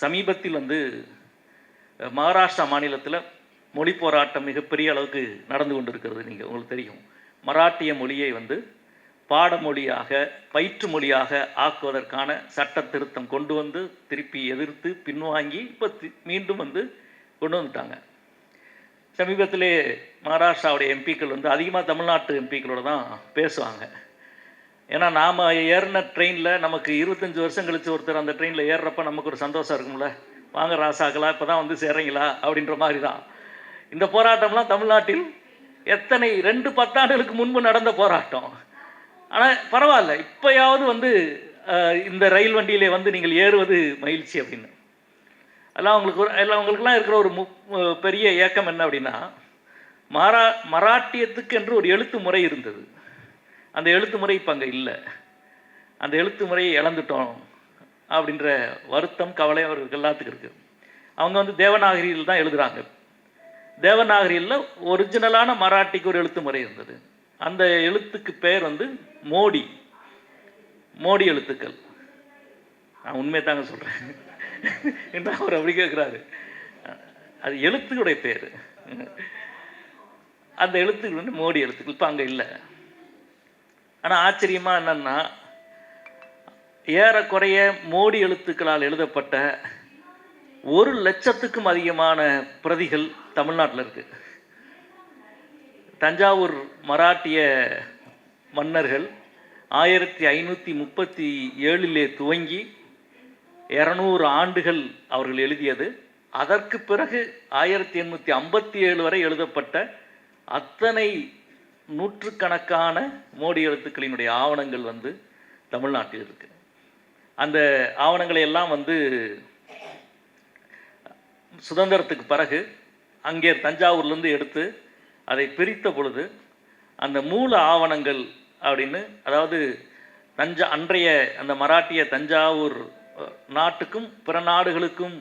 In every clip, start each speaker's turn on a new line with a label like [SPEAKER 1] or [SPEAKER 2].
[SPEAKER 1] சமீபத்தில் வந்து மகாராஷ்டிரா மாநிலத்தில் மொழி போராட்டம் மிகப்பெரிய அளவுக்கு நடந்து கொண்டிருக்கிறது. உங்களுக்கு தெரியும். மராட்டிய மொழியை வந்து பாடமொழியாக பயிற்று மொழியாக ஆக்குவதற்கான சட்ட திருத்தம் கொண்டு வந்து திருப்பி எதிர்த்து பின்வாங்கி இப்போ மீண்டும் வந்து கொண்டு வந்துட்டாங்க. சமீபத்திலே மகாராஷ்டிராவுடைய எம்பிக்கள் வந்து அதிகமாக தமிழ்நாட்டு எம்பிக்களோட தான் பேசுவாங்க. ஏன்னா நாம் ஏறின ட்ரெயினில் நமக்கு 25 வருஷம் கழித்து ஒருத்தர் அந்த ட்ரெயினில் ஏறுறப்ப நமக்கு ஒரு சந்தோஷம் இருக்கும்ல. வாங்க ராசாக்களா, இப்போ தான் வந்து சேர்றீங்களா அப்படின்ற மாதிரி தான். இந்த போராட்டம்லாம் தமிழ்நாட்டில் எத்தனை 2 பத்தாண்டுகளுக்கு முன்பு நடந்த போராட்டம். ஆனால் பரவாயில்ல, இப்போயாவது வந்து இந்த ரயில் வண்டியிலே வந்து நீங்கள் ஏறுவது மகிழ்ச்சி அப்படின்னு. உங்களுக்குலாம் இருக்கிற ஒரு பெரிய ஏக்கம் என்ன அப்படின்னா, மராட்டியத்துக்கு என்று ஒரு எழுத்து முறை இருந்தது. அந்த எழுத்து முறை இப்போ அங்கே இல்லை. அந்த எழுத்து முறையை இழந்துட்டோம் அப்படின்ற வருத்தம், கவலை அவர்களுக்கு எல்லாத்துக்கும் இருக்குது. அவங்க வந்து தேவநாகரியில் தான் எழுதுகிறாங்க. தேவநாகரியில் ஒரிஜினலான மராட்டிக்கு ஒரு எழுத்து முறை இருந்தது. அந்த எழுத்துக்கு பெயர் வந்து மோடி எழுத்துக்கள். நான் உண்மையை தாங்க சொல்கிறேன் என்று அவர் அப்படி கேட்குறாரு. அது எழுத்துக்களுடைய பேர். அந்த எழுத்துக்கள் வந்து மோடி எழுத்துக்கள் இப்போ அங்கே இல்லை. ஆனால் ஆச்சரியமாக என்னன்னா, ஏறக்குறைய மோடி எழுத்துக்களால் எழுதப்பட்ட 1,00,000க்கும் அதிகமான பிரதிகள் தமிழ்நாட்டில் இருக்குது. தஞ்சாவூர் மராட்டிய மன்னர்கள் 1537 துவங்கி 200 ஆண்டுகள் அவர்கள் எழுதியது. அதற்கு பிறகு 1857 வரை எழுதப்பட்ட அத்தனை நூற்றுக்கணக்கான மோடி எழுத்துக்களினுடைய ஆவணங்கள் வந்து தமிழ்நாட்டில் இருக்கு. அந்த ஆவணங்களை எல்லாம் வந்து சுதந்திரத்துக்கு பிறகு அங்கே தஞ்சாவூர்லேருந்து எடுத்து அதை பிரித்த பொழுது அந்த மூல ஆவணங்கள் அப்படின்னு, அதாவது அன்றைய அந்த மராட்டிய தஞ்சாவூர் நாட்டுக்கும் பிற நாடுகளுக்கும்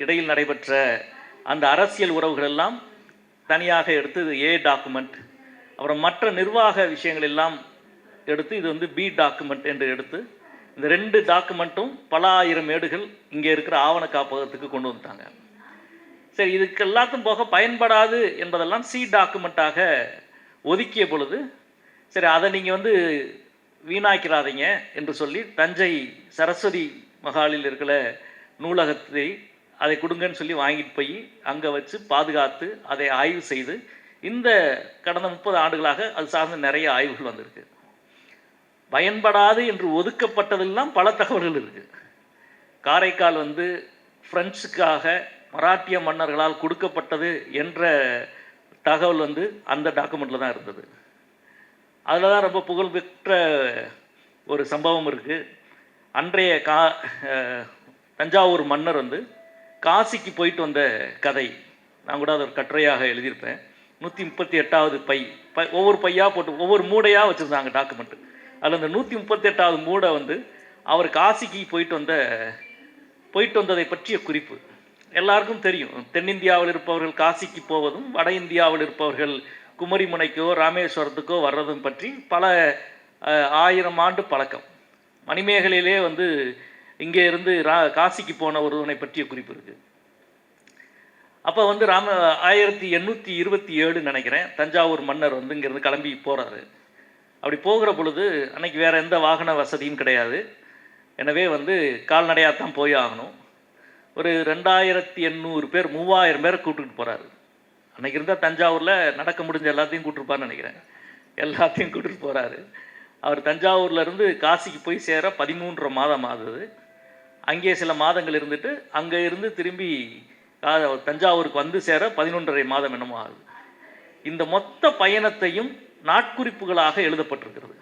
[SPEAKER 1] இடையில் நடைபெற்ற அந்த அரசியல் உறவுகள் எல்லாம் தனியாக எடுத்து ஏ டாக்குமெண்ட், அப்புறம் மற்ற நிர்வாக விஷயங்கள் எல்லாம் எடுத்து இது வந்து பி டாக்குமெண்ட் என்று எடுத்து இந்த 2 டாக்குமெண்ட்டும் பல ஆயிரம் ஏடுகள் இங்கே இருக்கிற ஆவண காப்பகத்துக்கு கொண்டு வந்துட்டாங்க. சரி, இதுக்கு எல்லாத்தும் போக பயன்படாது என்பதெல்லாம் சி டாக்குமெண்ட்டாக ஒதுக்கிய பொழுது, சரி அதை நீங்கள் வந்து வீணாக்கிறாதீங்க என்று சொல்லி தஞ்சை சரஸ்வதி மகாலில் இருக்கிற நூலகத்தை அதை கொடுங்கன்னு சொல்லி வாங்கிட்டு போய் அங்கே வச்சு பாதுகாத்து அதை ஆய்வு செய்து இந்த கடந்த 30 ஆண்டுகளாக அது சார்ந்த நிறைய ஆய்வுகள் வந்திருக்கு. பயன்படாது என்று ஒதுக்கப்பட்டதெல்லாம் பல தகவல்கள் இருக்குது. காரைக்கால் வந்து பிரெஞ்சுக்காக மராட்டிய மன்னர்களால் கொடுக்கப்பட்டது என்ற தகவல் வந்து அந்த டாக்குமெண்ட்டில் தான் இருந்தது. அதில் தான் ரொம்ப புகழ்பெற்ற ஒரு சம்பவம் இருக்குது. அன்றைய தஞ்சாவூர் மன்னர் வந்து காசிக்கு போயிட்டு வந்த கதை நான் கூட அதை ஒரு கட்டுரையாக எழுதியிருப்பேன். 138வது பை ஒவ்வொரு பையாக போட்டு ஒவ்வொரு மூடையாக வச்சுருந்தாங்க டாக்குமெண்ட்டு. அதில் அந்த 138வது மூடை வந்து அவர் காசிக்கு போயிட்டு வந்ததை பற்றிய குறிப்பு. எல்லாருக்கும் தெரியும், தென்னிந்தியாவில் இருப்பவர்கள் காசிக்கு போவதும் வட இந்தியாவில் இருப்பவர்கள் குமரிமுனைக்கோ ராமேஸ்வரத்துக்கோ வர்றதும் பற்றி பல 1000 ஆண்டு பழக்கம். மணிமேகலையிலே வந்து இங்கே இருந்து காசிக்கு போன ஒருவனை பற்றிய குறிப்பு இருக்குது. அப்போ வந்து 1827 நினைக்கிறேன், தஞ்சாவூர் மன்னர் வந்து இங்கேருந்து கிளம்பி போகிறாரு. அப்படி போகிற பொழுது அன்னைக்கு வேறு எந்த வாகன வசதியும் கிடையாது. எனவே வந்து கால்நடையாக தான் போய் ஆகணும். ஒரு 2800 பேர் 3000 பேரை கூப்பிட்டுட்டு போகிறாரு. அன்றைக்கி இருந்தால் தஞ்சாவூரில் நடக்க முடிஞ்ச எல்லாத்தையும் கூப்பிட்டுருப்பான்னு நினைக்கிறேன். எல்லாத்தையும் கூப்பிட்டுட்டு போகிறாரு. அவர் தஞ்சாவூர்லேருந்து காசிக்கு போய் சேர 13.5 மாதம் ஆகுது. அங்கே சில மாதங்கள் இருந்துட்டு அங்கே இருந்து திரும்பி தஞ்சாவூருக்கு வந்து சேர 11.5 மாதம் என்னமோ ஆகுது. இந்த மொத்த பயணத்தையும் நாட்குறிப்புகளாக எழுதப்பட்டிருக்கிறது.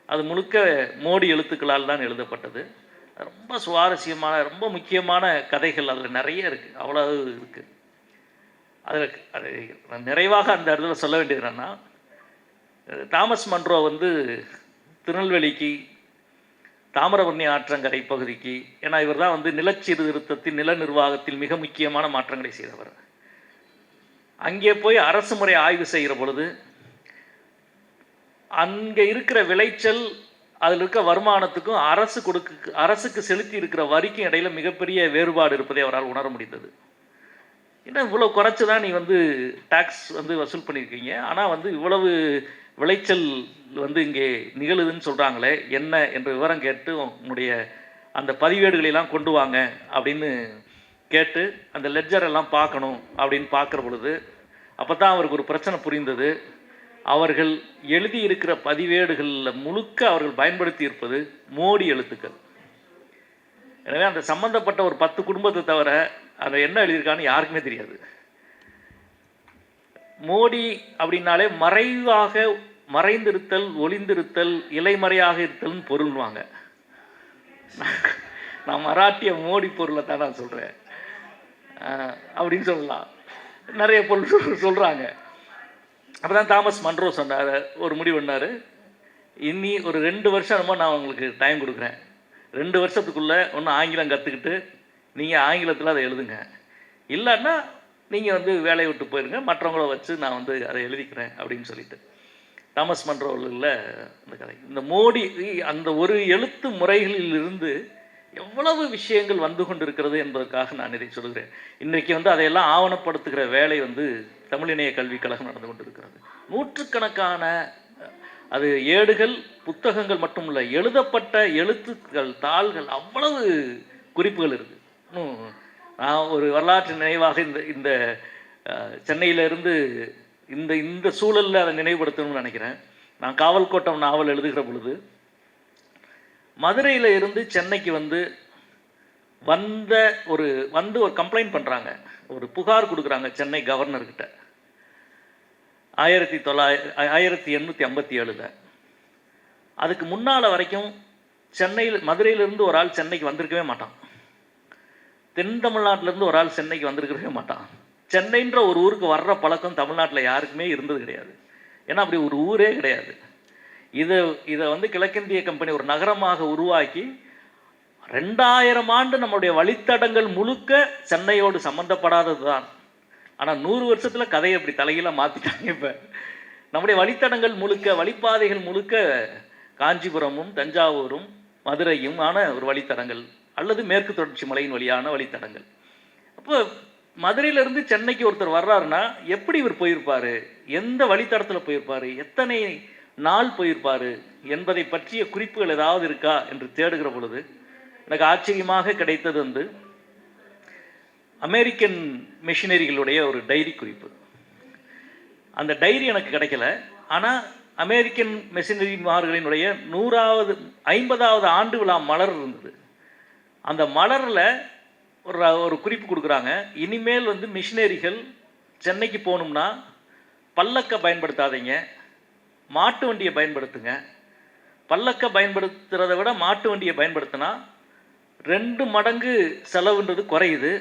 [SPEAKER 1] அது முழுக்க மோடி எழுத்துக்களால் தான் எழுதப்பட்டது. ரொம்ப சுவாரஸ்யமான ரொம்ப முக்கியமான கதைகள் அதில் நிறைய இருக்குது. அவ்வளோ இருக்குது. அதில் நிறைவாக அந்த இடத்துல சொல்ல வேண்டியது என்னென்னா, தாமஸ் மன்றோ வந்து திருநெல்வேலிக்கு தாமிரபரணி ஆற்றங்கரை பகுதிக்கு, ஏன்னா இவர் தான் வந்து நிலச்சீர்திருத்தத்தில் நில நிர்வாகத்தில் மிக முக்கியமான மாற்றங்களை செய்தவர். அங்கே போய் அரசு முறை ஆய்வு செய்கிற பொழுது அங்கே இருக்கிற விளைச்சல் அதில் இருக்க வருமானத்துக்கும் அரசுக்கு செலுத்தி இருக்கிற வரிக்கும் இடையில மிகப்பெரிய வேறுபாடு இருப்பதை அவரால் உணர முடிந்தது. ஏன்னா இவ்வளோ குறைச்சி தான் நீ வந்து டேக்ஸ் வந்து வசூல் பண்ணியிருக்கீங்க, ஆனால் வந்து இவ்வளவு விளைச்சல் வந்து இங்கே நிகழுதுன்னு சொல்கிறாங்களே என்ன என்ற விவரம் கேட்டு உங்களுடைய அந்த பதிவேடுகளெல்லாம் கொண்டு வாங்க அப்படின்னு கேட்டு அந்த லெட்ஜர் எல்லாம் பார்க்கணும் அப்படின்னு பார்க்குற பொழுது அப்போ தான் அவருக்கு ஒரு பிரச்சனை புரிந்தது. அவர்கள் எழுதியிருக்கிற பதிவேடுகளில் முழுக்க அவர்கள் பயன்படுத்தி இருப்பது மோடி எழுத்துக்கள். எனவே அந்த சம்பந்தப்பட்ட ஒரு 10 குடும்பத்தை தவிர அதை என்ன எழுதியிருக்கான்னு யாருக்குமே தெரியாது. மோடி அப்படின்னாலே மறைந்திருத்தல், ஒளிந்திருத்தல், இலைமறையாக இருத்தல்னு பொருள்வாங்க. நான் மராட்டிய மோடி பொருளை தான் நான் சொல்கிறேன் அப்படின்னு சொல்லலாம். நிறைய பொருள் சொல்கிறாங்க. அப்போ தான் தாமஸ் மன்ரோ சொன்னார், ஒரு முடிவு பண்ணார், இனி ஒரு 2 வருஷம் நான் உங்களுக்கு டைம் கொடுக்குறேன். 2 வருஷத்துக்குள்ளே ஒன்று ஆங்கிலம் கற்றுக்கிட்டு நீங்கள் ஆங்கிலத்தில் அதை எழுதுங்க, இல்லைன்னா நீங்கள் வந்து வேலையை விட்டு போயிருங்க, மற்றவங்கள வச்சு நான் வந்து அதை எழுதிக்கிறேன் அப்படின்னு சொல்லிட்டு தாமஸ் மன்ரோவில் அந்த கதை. இந்த மோடி அந்த ஒரு எழுத்து முறைகளில் இருந்து எவ்வளவு விஷயங்கள் வந்து கொண்டிருக்கிறது என்பதற்காக நான் இதை சொல்கிறேன். இன்றைக்கு வந்து அதையெல்லாம் ஆவணப்படுத்துகிற வேலை வந்து தமிழ் இணைய கல்விக் கழகம் நடந்து கொண்டிருக்கிறது. நூற்றுக்கணக்கான அது ஏடுகள், புத்தகங்கள் மட்டுமல்ல, எழுதப்பட்ட எழுத்துக்கள், தாள்கள், அவ்வளவு குறிப்புகள் இருக்குது. நான் ஒரு வரலாற்று நினைவாக இந்த சென்னையிலிருந்து இந்த சூழலில் அதை நினைவுபடுத்தணும்னு நினைக்கிறேன். நான் காவல் கோட்டம் நாவல் எழுதுகிற பொழுது மதுரையில் இருந்து சென்னைக்கு வந்து ஒரு கம்ப்ளைண்ட் பண்ணுறாங்க, ஒரு புகார் கொடுக்குறாங்க சென்னை கவர்னர்கிட்ட 1857. அதுக்கு முன்னால் வரைக்கும் மதுரையிலேருந்து ஒரு ஆள் சென்னைக்கு வந்திருக்கவே மாட்டான். தென் தமிழ்நாட்டிலேருந்து ஒரு ஆள் சென்னைக்கு வந்திருக்கவே மாட்டான். சென்னைன்ற ஒரு ஊருக்கு வர்ற பழக்கம் தமிழ்நாட்டில் யாருக்குமே இருந்தது கிடையாது. ஏன்னா அப்படி ஒரு ஊரே கிடையாது. இதை வந்து கிழக்கிந்திய கம்பெனி ஒரு நகரமாக உருவாக்கி 2000 ஆண்டு நம்முடைய வழித்தடங்கள் முழுக்க சென்னையோடு சம்மந்தப்படாதது தான். ஆனால் 100 வருஷத்தில் கதையை அப்படி தலைகீழ மாற்றிட்டாங்க. இப்போ நம்முடைய வழித்தடங்கள் முழுக்க, வழிப்பாதைகள் முழுக்க காஞ்சிபுரமும் தஞ்சாவூரும் மதுரையும் ஆன ஒரு வழித்தடங்கள், அல்லது மேற்கு தொடர்ச்சி மலையின் வழியான வழித்தடங்கள். அப்போ மதுரையிலேருந்து சென்னைக்கு ஒருத்தர் வர்றாருன்னா எப்படி இவர் போயிருப்பார், எந்த வழித்தடத்தில் போயிருப்பார், எத்தனை நாள் போயிருப்பார் என்பதை பற்றிய குறிப்புகள் ஏதாவது இருக்கா என்று தேடுகிற பொழுது எனக்கு ஆச்சரியமாக கிடைத்தது வந்து அமெரிக்கன் மிஷினரிகளுடைய ஒரு டைரி குறிப்பு. அந்த டைரி எனக்கு கிடைக்கல. ஆனால் அமெரிக்கன் மிஷினரிமார்களினுடைய 50வது ஆண்டு விழா மலர் இருந்தது. அந்த மலரில் ஒரு குறிப்பு கொடுக்குறாங்க, இனிமேல் வந்து மிஷினரிகள் சென்னைக்கு போகணும்னா பல்லக்க பயன்படுத்தாதீங்க, மாட்டு வண்டியை பயன்படுத்துங்க. பல்லக்க பயன்படுத்துகிறத விட மாட்டு வண்டியை பயன்படுத்தினா 2 மடங்கு செலவுன்றது குறையுது,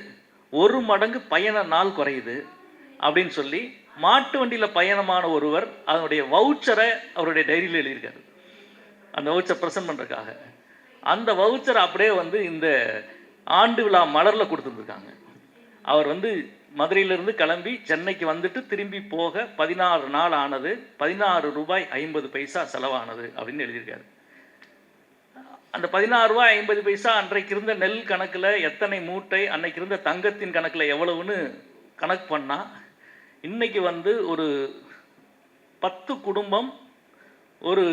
[SPEAKER 1] 1 மடங்கு பயண நாள் குறையுது அப்படின்னு சொல்லி மாட்டு வண்டியில் பயணமான ஒருவர் அதனுடைய வவுச்சரை அவருடைய டைரியில் எழுதியிருக்காரு. அந்த வவுச்சர் ப்ரெசென்ட் பண்ணுறதுக்காக அந்த வவுச்சரை அப்படியே வந்து இந்த ஆண்டு விழா மலரில் கொடுத்துருந்துருக்காங்க. அவர் வந்து மதுரையிலிருந்து கிளம்பி சென்னைக்கு வந்துட்டு திரும்பி போக 16 நாள் ஆனது, 16 ரூபாய் 50 பைசா செலவானது அப்படின்னு எழுதியிருக்காரு. அந்த 16 ரூபாய் 50 பைசா அன்றைக்கு இருந்த நெல் கணக்கில் எத்தனை மூட்டை, அன்னைக்கு இருந்த தங்கத்தின் கணக்கில் எவ்வளவுன்னு கணக்கு பண்ணால் இன்னைக்கு வந்து ஒரு 10 குடும்பம் ஒரு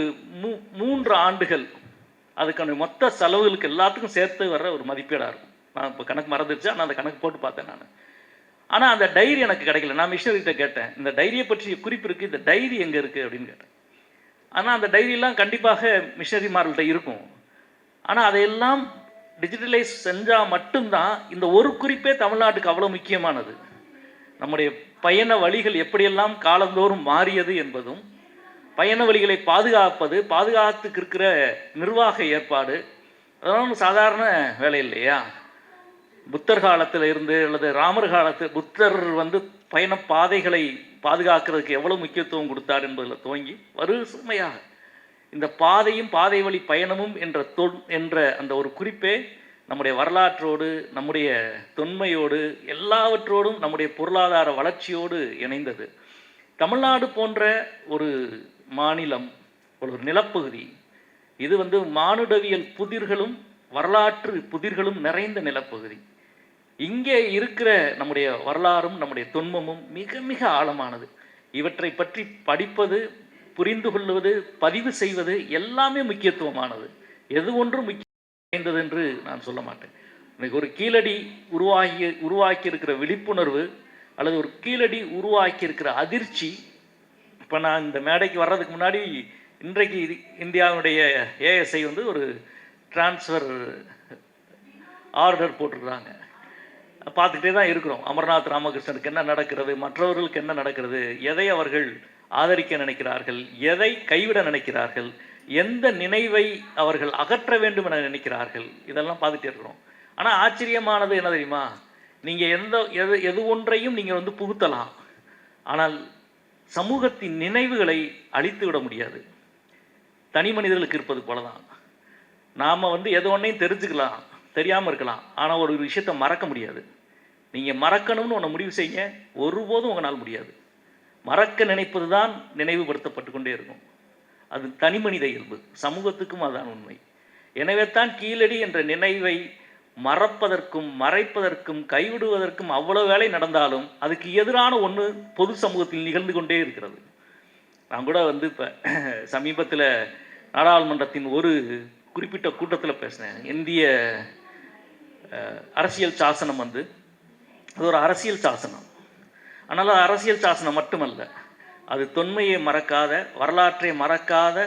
[SPEAKER 1] 3 ஆண்டுகள் அதுக்கான மொத்த செலவுகளுக்கு எல்லாத்துக்கும் சேர்த்து வர்ற ஒரு மதிப்பீடாக இருக்கும். நான் இப்போ கணக்கு மறந்துடுச்சு, ஆனால் அந்த கணக்கு போட்டு பார்த்தேன் நான். ஆனால் அந்த டைரி எனக்கு கிடைக்கல. நான் மிஷினரிகிட்ட கேட்டேன், இந்த டைரியை பற்றிய குறிப்பு இருக்குது, இந்த டைரி எங்கே இருக்குது அப்படின்னு கேட்டேன். ஆனால் அந்த டைரியெல்லாம் கண்டிப்பாக மிஷினரிமார்கள்ட்ட இருக்கும். ஆனால் அதையெல்லாம் டிஜிட்டலைஸ் செஞ்சால் மட்டும்தான் இந்த ஒரு குறிப்பே தமிழ்நாட்டுக்கு அவ்வளோ முக்கியமானது. நம்முடைய பயண வழிகள் எப்படியெல்லாம் காலந்தோறும் மாறியது என்பதும், பயண வழிகளை பாதுகாத்துக்கு இருக்கிற நிர்வாக ஏற்பாடு, அதெல்லாம் சாதாரண வேலை இல்லையா. புத்தர் காலத்தில் இருந்து அல்லது ராமர் காலத்தில் புத்தர் வந்து பயண பாதைகளை பாதுகாக்கிறதுக்கு எவ்வளோ முக்கியத்துவம் கொடுத்தார் என்பதில் துவங்கி வறுமையாக இந்த பாதையும் பாதை வழி பயணமும் என்ற அந்த ஒரு குறிப்பே நம்முடைய வரலாற்றோடு, நம்முடைய தொன்மையோடு, எல்லாவற்றோடும் நம்முடைய பொருளாதார வளர்ச்சியோடு இணைந்தது. தமிழ்நாடு போன்ற ஒரு மாநிலம், ஒரு நிலப்பகுதி இது வந்து மானுடவியல் புதிர்களும் வரலாற்று புதிர்களும் நிறைந்த நிலப்பகுதி. இங்கே இருக்கிற நம்முடைய வரலாறும் நம்முடைய தொன்மமும் மிக மிக ஆழமானது. இவற்றை பற்றி படிப்பது, புரிந்து கொள்வது, பதிவு செய்வது எல்லாமே முக்கியத்துவமானது. எது ஒன்றும் முக்கியமானது என்று நான் சொல்ல மாட்டேன். இன்னைக்கு ஒரு கீழடி உருவாக்கி இருக்கிற விழிப்புணர்வு அல்லது ஒரு கீழடி உருவாக்கி இருக்கிற அதிர்ச்சி. இப்போ நான் இந்த மேடைக்கு வர்றதுக்கு முன்னாடி இன்றைக்கு இந்தியாவுடைய ஏஎஸ்ஐ வந்து ஒரு டிரான்ஸ்ஃபர் ஆர்டர் போட்டிருக்கிறாங்க. பார்த்துக்கிட்டே தான் இருக்கிறோம். அமர்நாத் ராமகிருஷ்ணனுக்கு என்ன நடக்கிறது, மற்றவர்களுக்கு என்ன நடக்கிறது, எதை அவர்கள் ஆதரிக்க நினைக்கிறார்கள், எதை கைவிட நினைக்கிறார்கள், எந்த நினைவை அவர்கள் அகற்ற வேண்டும் என நினைக்கிறார்கள், இதெல்லாம் பார்த்துட்டே இருக்கிறோம். ஆனால் ஆச்சரியமானது என்ன தெரியுமா, நீங்கள் எது ஒன்றையும் நீங்கள் வந்து புகுத்தலாம், ஆனால் சமூகத்தின் நினைவுகளை அழித்து விட முடியாது. தனி மனிதர்களுக்கு இருப்பது போல தான். நாம் வந்து எது ஒன்றையும் தெரிஞ்சுக்கலாம், தெரியாமல் இருக்கலாம், ஆனால் ஒரு விஷயத்தை மறக்க முடியாது. நீங்கள் மறக்கணும்னு ஒன்று முடிவு செய்ய ஒருபோதும் உங்களால் முடியாது. மறக்க நினைப்பது தான் நினைவுபடுத்தப்பட்டு கொண்டே இருக்கும். அது தனி மனித இயல்பு, சமூகத்துக்கும் அதுதான் உண்மை. எனவே தான் கீழடி என்ற நினைவை மறப்பதற்கும் மறைப்பதற்கும் கைவிடுவதற்கும் அவ்வளோ வேலை நடந்தாலும் அதுக்கு எதிரான ஒன்று பொது சமூகத்தில் நிகழ்ந்து கொண்டே இருக்கிறது. நான் கூட வந்து இப்போ சமீபத்தில் நாடாளுமன்றத்தின் ஒரு குறிப்பிட்ட கூட்டத்தில் பேசினேன். இந்திய அரசியல் சாசனம் வந்து அது ஒரு அரசியல் சாசனம். ஆனால் அது அரசியல் சாசனம் மட்டுமல்ல, அது தொன்மையை மறக்காத, வரலாற்றை மறக்காத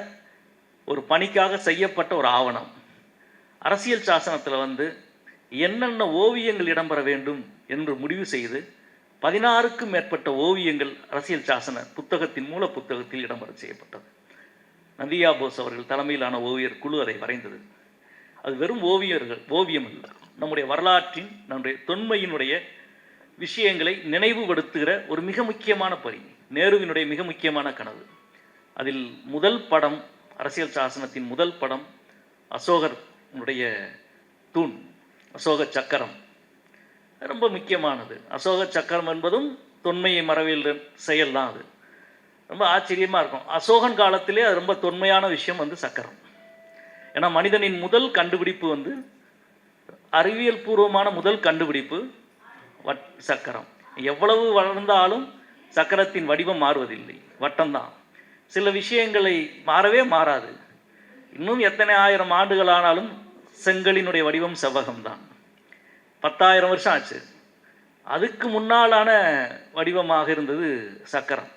[SPEAKER 1] ஒரு பணிக்காக செய்யப்பட்ட ஒரு ஆவணம். அரசியல் சாசனத்தில் வந்து என்னென்ன ஓவியங்கள் இடம்பெற வேண்டும் என்று முடிவு செய்து 16க்கும் மேற்பட்ட ஓவியங்கள் அரசியல் சாசன புத்தகத்தின் மூல புத்தகத்தில் இடம்பெற செய்யப்பட்டது. நந்தியா போஸ் அவர்கள் தலைமையிலான ஓவியர் குழு அதை வரைந்தது. அது வெறும் ஓவியம் அல்ல, நம்முடைய வரலாற்றின், நம்முடைய தொன்மையினுடைய விஷயங்களை நினைவுபடுத்துகிற ஒரு மிக முக்கியமான பணி, நேருவினுடைய மிக முக்கியமான கனவு. அதில் முதல் படம், அரசியல் சாசனத்தின் முதல் படம் அசோகனுடைய தூண், அசோக சக்கரம். ரொம்ப முக்கியமானது. அசோக சக்கரம் என்பதும் தொன்மையை மறவியல் செயல் தான். அது ரொம்ப ஆச்சரியமாக இருக்கும். அசோகன் காலத்திலே அது ரொம்ப தொன்மையான விஷயம் வந்து சக்கரம். ஏன்னா மனிதனின் முதல் கண்டுபிடிப்பு வந்து அறிவியல் பூர்வமான முதல் கண்டுபிடிப்பு சக்கரம். எவ்வளவு வளர்ந்தாலும் சக்கரத்தின் வடிவம் மாறுவதில்லை, வட்டம்தான். சில விஷயங்களை மாறவே மாறாது. இன்னும் எத்தனை ஆயிரம் ஆண்டுகள் ஆனாலும் செங்கலினுடைய வடிவம் செவ்வகம்தான். 10,000 வருஷம் ஆச்சு. அதுக்கு முன்னாலான வடிவமாக இருந்தது சக்கரம்.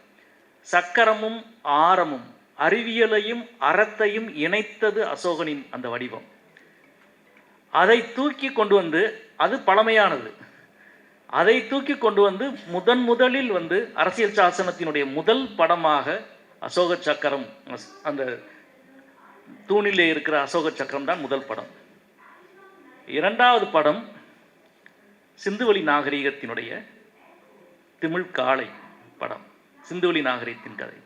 [SPEAKER 1] சக்கரமும் ஆரமும் அறிவியலையும் அறத்தையும் இணைத்தது அசோகனின் அந்த வடிவம். அதை தூக்கி கொண்டு வந்து, அது பழமையானது, அதை தூக்கி கொண்டு வந்து முதலில் வந்து அரசியல் சாசனத்தினுடைய முதல் படமாக அசோக சக்கரம், அந்த தூணிலே இருக்கிற அசோக சக்கரம் தான் முதல் படம். இரண்டாவது படம் சிந்துவெளி நாகரிகத்தினுடைய திமிழ் காளை படம், சிந்துவெளி நாகரிகத்தின் கதை.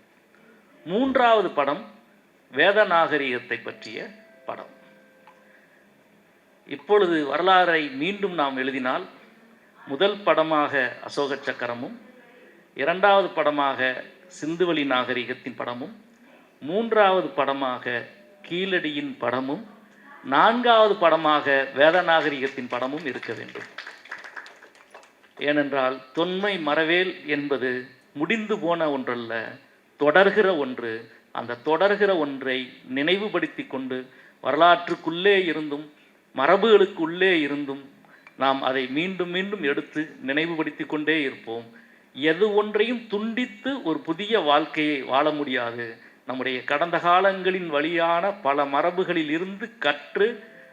[SPEAKER 1] மூன்றாவது படம் வேத நாகரிகத்தை பற்றிய படம். இப்பொழுது வரலாறை மீண்டும் நாம் எழுதினால் முதல் படமாக அசோக சக்கரமும், இரண்டாவது படமாக சிந்துவெளி நாகரிகத்தின் படமும், மூன்றாவது படமாக கீழடியின் படமும், நான்காவது படமாக வேத நாகரிகத்தின் படமும் இருக்க வேண்டும். ஏனென்றால் தொன்மை மறவேல் என்பது முடிந்து போன ஒன்றல்ல, தொடர்கிற ஒன்று. அந்த தொடர்கிற ஒன்றை நினைவுபடுத்தி கொண்டு வரலாற்றுக்குள்ளே இருந்தும் மரபுகளுக்குள்ளே இருந்தும் நாம் அதை மீண்டும் மீண்டும் எடுத்து நினைவுபடுத்தி கொண்டே இருப்போம். எது ஒன்றையும் துண்டித்து ஒரு புதிய வாழ்க்கையை வாழ முடியாது. நம்முடைய கடந்த காலங்களின் வழியான பல மரபுகளில் இருந்து கற்று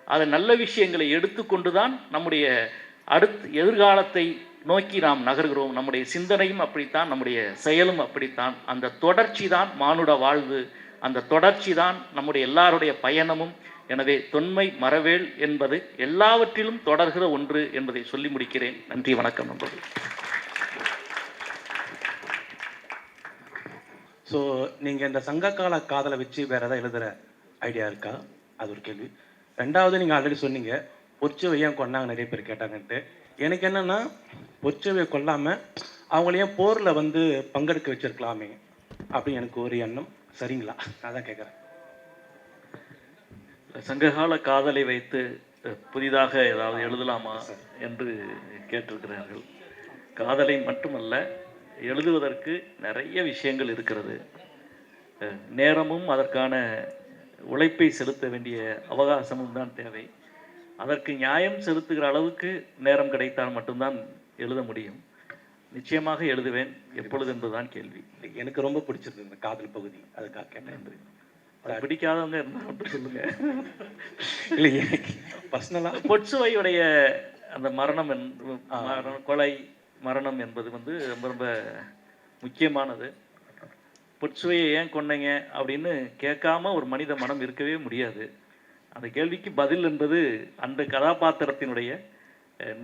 [SPEAKER 1] அது நல்ல விஷயங்களை எடுத்துக்கொண்டு தான் நம்முடைய எதிர்காலத்தை நோக்கி நாம் நகர்கிறோம். நம்முடைய சிந்தனையும் அப்படித்தான், நம்முடைய செயலும் அப்படித்தான். அந்த தொடர்ச்சி தான் மானுட வாழ்வு, அந்த தொடர்ச்சி தான் நம்முடைய எல்லாருடைய பயணமும். எனவே தொன்மை மறவேல் என்பது எல்லாவற்றிலும் தொடர்கிற ஒன்று என்பதை சொல்லி முடிக்கிறேன். நன்றி, வணக்கம் நண்பர்கள்.
[SPEAKER 2] ஸோ நீங்கள் இந்த சங்ககால காதலை வச்சு வேறு எதாவது எழுதுகிற ஐடியா இருக்கா? அது ஒரு கேள்வி. ரெண்டாவது, நீங்கள் ஆல்ரெடி சொன்னீங்க பொற்சுவை ஏன் கொண்டாங்க, நிறைய பேர் கேட்டாங்கன்ட்டு. எனக்கு என்னென்னா, பொற்சுவை கொல்லாமல் அவங்களையும் போரில் வந்து பங்கெடுக்க வச்சுருக்கலாமே அப்படின்னு எனக்கு ஒரு எண்ணம். சரிங்களா? நான் தான் கேட்குறேன்.
[SPEAKER 1] சங்ககால காதலை வைத்து புதிதாக ஏதாவது எழுதலாமா என்று கேட்டிருக்கிறார்கள். காதலை மட்டுமல்ல, எழுதுவதற்கு நிறைய விஷயங்கள் இருக்கிறது. நேரமும் அதற்கான உழைப்பை செலுத்த வேண்டிய அவகாசமும் தான் தேவை. அதற்கு நியாயம் செலுத்துகிற அளவுக்கு நேரம் கிடைத்தால் மட்டும்தான் எழுத முடியும். நிச்சயமாக எழுதுவேன். எப்பொழுது என்பதுதான் கேள்வி.
[SPEAKER 2] எனக்கு ரொம்ப பிடிச்சிருக்கு இந்த காதல் பகுதி, அதுக்காக கேட்டேன்.
[SPEAKER 1] அது பிடிக்காதவங்க இருந்தால் மட்டும் சொல்லுங்க.
[SPEAKER 2] இல்லை, பர்சனலாக
[SPEAKER 1] பொட்சுவையுடைய அந்த மரணம் கொலை மரணம் என்பது வந்து ரொம்ப ரொம்ப முக்கியமானது. பொட்சுவையை ஏன் கொன்னீங்க அப்படின்னு கேட்காம ஒரு மனித மனம் இருக்கவே முடியாது. அந்த கேள்விக்கு பதில் என்பது அந்த கதாபாத்திரத்தினுடைய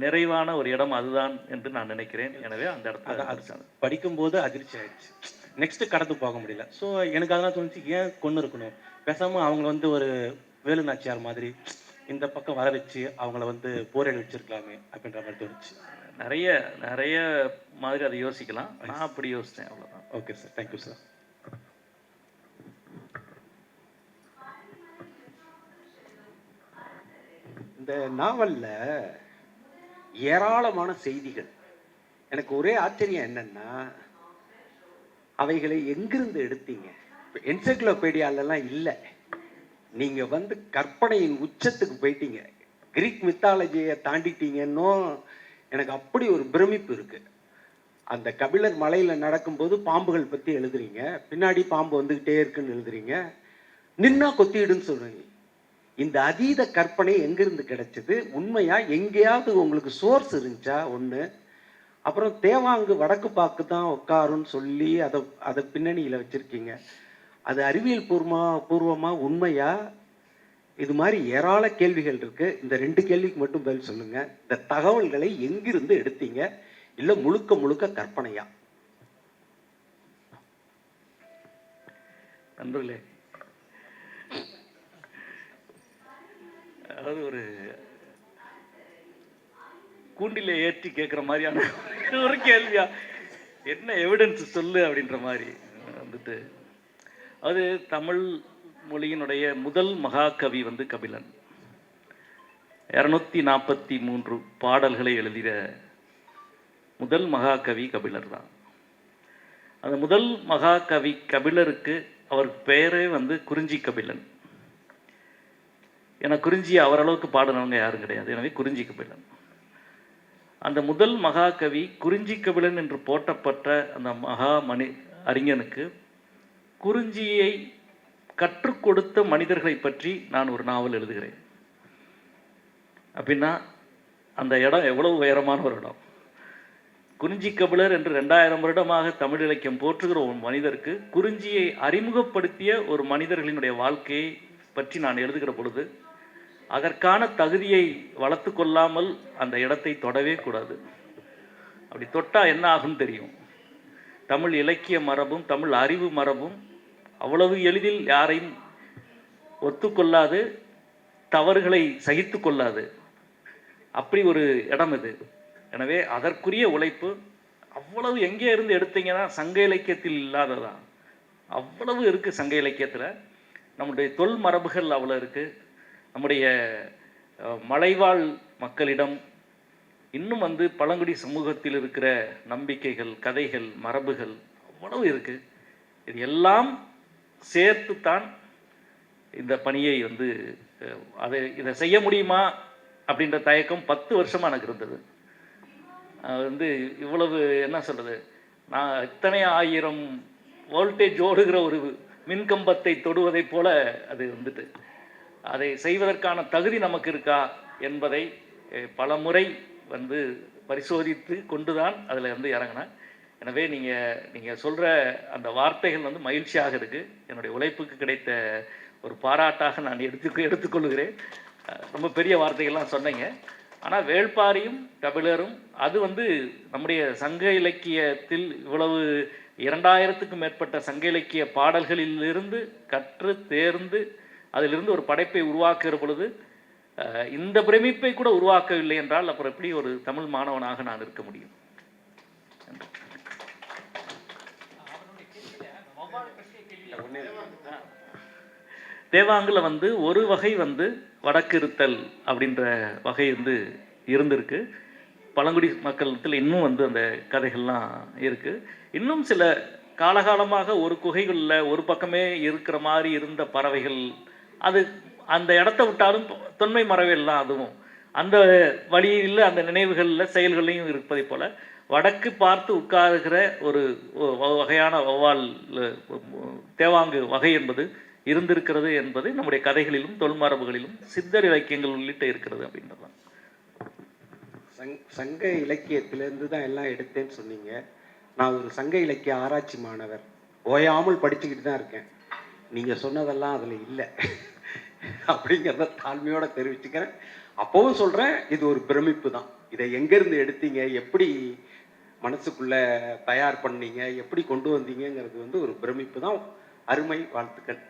[SPEAKER 1] நிறைவான ஒரு இடம் அதுதான் என்று நான் நினைக்கிறேன். எனவே அந்த இடத்துல
[SPEAKER 2] படிக்கும்போது அதிர்ச்சி ஆயிடுச்சு. நெக்ஸ்ட் கடந்து போக முடியல. ஸோ எனக்கு அதெல்லாம் தோணுச்சு, ஏன் கொண்டு இருக்கணும், பேசாமல் அவங்கள வந்து ஒரு வேலு நாச்சியார் மாதிரி இந்த பக்கம் வர வச்சு அவங்கள வந்து போராடி வச்சிருக்கலாமே அப்படின்ற மாதிரி தோணுச்சு.
[SPEAKER 1] நிறைய நிறைய மாதிரி அதை யோசிக்கலாம். நான் அப்படி யோசித்தேன், அவ்வளோதான்.
[SPEAKER 2] Okay sir, thank you sir.
[SPEAKER 3] இந்த நாவல்ல ஏராளமான செய்திகள். எனக்கு ஒரே ஆச்சரியம் என்னன்னா, அவைகளை எங்கிருந்து எடுத்தீங்க? என்சைக்ளோபீடியாலெல்லாம் இல்லை, நீங்க வந்து கற்பனையின் உச்சத்துக்கு போயிட்டீங்க, கிரீக் மித்தாலஜியை தாண்டிட்டீங்கன்னோ எனக்கு அப்படி ஒரு பிரமிப்பு இருக்கு. அந்த கபிலர் மலையில நடக்கும்போது பாம்புகள் பத்தி எழுதுறீங்க, பின்னாடி பாம்பு வந்துகிட்டே இருக்குன்னு எழுதுறீங்க, நின்னா கொத்திடுன்னு சொல்றீங்க. இந்த அதீத கற்பனை எங்கிருந்து கிடைச்சது? உண்மையா எங்கேயாவது உங்களுக்கு சோர்ஸ் இருந்துச்சா? ஒன்று. அப்புறம் தேவாங்கு வடக்கு பாக்கு தான் உட்காருன்னு சொல்லி அதை பின்னணியில் வச்சுருக்கீங்க. அது அறிவியல் பூர்வமா உண்மையா? இது மாதிரி ஏராள கேள்விகள் இருக்கு. இந்த 2 கேள்விக்கு மட்டும் பதில் சொல்லுங்க. இந்த தகவல்களை எங்கிருந்து எடுத்தீங்க? இல்லை முழுக்க முழுக்க கற்பனையா?
[SPEAKER 1] நண்பர்களே, அதாவது ஒரு கூண்டில ஏற்றி கேட்குற மாதிரியான ஒரு கேள்வியா, என்ன எவிடன்ஸ் சொல்லு அப்படின்ற மாதிரி வந்துட்டு. அது தமிழ் மொழியினுடைய முதல் மகாகவி வந்து கபிலன். 243 பாடல்களை எழுதிய முதல் மகாகவி கபிலர் தான். அந்த முதல் மகாகவி கபிலருக்கு அவர் பெயரே வந்து குறிஞ்சி கபிலன். ஏன்னா குறிஞ்சி அவரளவுக்கு பாடினவங்க யாரும் கிடையாது. எனவே குறிஞ்சி கபிலன். அந்த முதல் மகாகவி குறிஞ்சி கபிலன் என்று போற்றப்பட்ட அந்த அறிஞனுக்கு குறிஞ்சியை கற்றுக் கொடுத்த மனிதர்களை பற்றி நான் ஒரு நாவல் எழுதுகிறேன். அப்படின்னா அந்த இடம் எவ்வளவு உயரமான ஒரு இடம். குறிஞ்சி கபிலர் என்று 2000 வருடமாக தமிழ் இலக்கியம் போற்றுகிற ஒரு மனிதருக்கு குறிஞ்சியை அறிமுகப்படுத்திய ஒரு மனிதர்களினுடைய வாழ்க்கையை பற்றி நான் எழுதுகிற பொழுது அதற்கான தகுதியை வளர்த்து கொள்ளாமல் அந்த இடத்தை தொடவே கூடாது. அப்படி தொட்டால் என்ன ஆகும் தெரியும். தமிழ் இலக்கிய மரபும் தமிழ் அறிவு மரபும் அவ்வளவு எளிதில் யாரையும் ஒத்துக்கொள்ளாது, தவறுகளை சகித்து கொள்ளாது. அப்படி ஒரு இடம் இது. எனவே அதற்குரிய உழைப்பு அவ்வளவு எங்கே இருந்து எடுத்தீங்கன்னா சங்க இலக்கியத்தில் இல்லாததான் அவ்வளவு இருக்குது. சங்க இலக்கியத்தில் நம்முடைய தொல் மரபுகள் அவ்வளோ இருக்குது. நம்முடைய மலைவாழ் மக்களிடம் இன்னும் வந்து பழங்குடி சமூகத்தில் இருக்கிற நம்பிக்கைகள், கதைகள், மரபுகள் அவ்வளவு இருக்குது. இது எல்லாம் சேர்த்துத்தான் இந்த பணியை வந்து இதை செய்ய முடியுமா அப்படின்ற தயக்கம் 10 வருஷமாக எனக்கு இருந்தது. வந்து இவ்வளவு என்ன சொல்கிறது, நான் இத்தனை 1000 வோல்டேஜ் ஓடுகிற ஒரு மின்கம்பத்தை தொடுவதைப் போல அது வந்துட்டு அதை செய்வதற்கான தகுதி நமக்கு இருக்கா என்பதை பல முறை வந்து பரிசோதித்து கொண்டுதான் அதில் வந்து இறங்கினேன். எனவே நீங்கள் சொல்கிற அந்த வார்த்தைகள் வந்து மகிழ்ச்சியாக இருக்குது. என்னுடைய உழைப்புக்கு கிடைத்த ஒரு பாராட்டாக நான் எடுத்துக்கொள்கிறேன். ரொம்ப பெரிய வார்த்தைகள்லாம் சொன்னீங்க. ஆனால் வேள்பாரியும் கபிலரும் அது வந்து நம்முடைய சங்க இலக்கியத்தில் இவ்வளவு 2000க்கும் மேற்பட்ட சங்க இலக்கிய பாடல்களிலிருந்து கற்று தேர்ந்து அதிலிருந்து ஒரு படைப்பை உருவாக்குகிற பொழுது இந்த பிரமிப்பை கூட உருவாக்கவில்லை என்றால் அப்புறம் எப்படி ஒரு தமிழ் மாணவனாக நான் இருக்க முடியும்? தேவாங்கில் வந்து ஒரு வகை வந்து வடக்கு இருத்தல் அப்படின்ற வகை வந்து இருந்திருக்கு. பழங்குடி மக்களத்தில் இன்னும் வந்து அந்த கதைகள்லாம் இருக்குது. இன்னும் சில காலகாலமாக ஒரு குகைகளில் ஒரு பக்கமே இருக்கிற மாதிரி இருந்த பறவைகள், அது அந்த இடத்த விட்டாலும் தொன்மை மறவையெல்லாம் அதுவும் அந்த வழியில் அந்த நினைவுகளில் செயல்களையும் இருப்பதை போல் வடக்கு பார்த்து உட்காருகிற ஒரு வகையான வௌவால் தேவாங்கு வகை என்பது இருந்திருக்கிறது என்பது நம்முடைய கதைகளிலும் தொல்மரபுகளிலும் சித்தர் இலக்கியங்கள் உள்ளிட்ட இருக்கிறது அப்படின்றது தான்.
[SPEAKER 3] சங்க இலக்கியத்திலேருந்து தான் எல்லாம் எடுத்தேன்னு சொன்னீங்க. நான் ஒரு சங்க இலக்கிய ஆராய்ச்சி மாணவர், ஓயாமல் படிச்சுக்கிட்டு தான் இருக்கேன். நீங்கள் சொன்னதெல்லாம் அதில் இல்லை அப்படிங்கிறத தாழ்மையோட தெரிவிச்சுக்கிறேன். அப்போவும் சொல்கிறேன், இது ஒரு பிரமிப்பு தான். இதை எங்கேருந்து எடுத்தீங்க, எப்படி மனசுக்குள்ள தயார் பண்ணீங்க, எப்படி கொண்டு வந்தீங்கிறது வந்து ஒரு பிரமிப்பு தான். அருமை, வாழ்த்துக்கள்.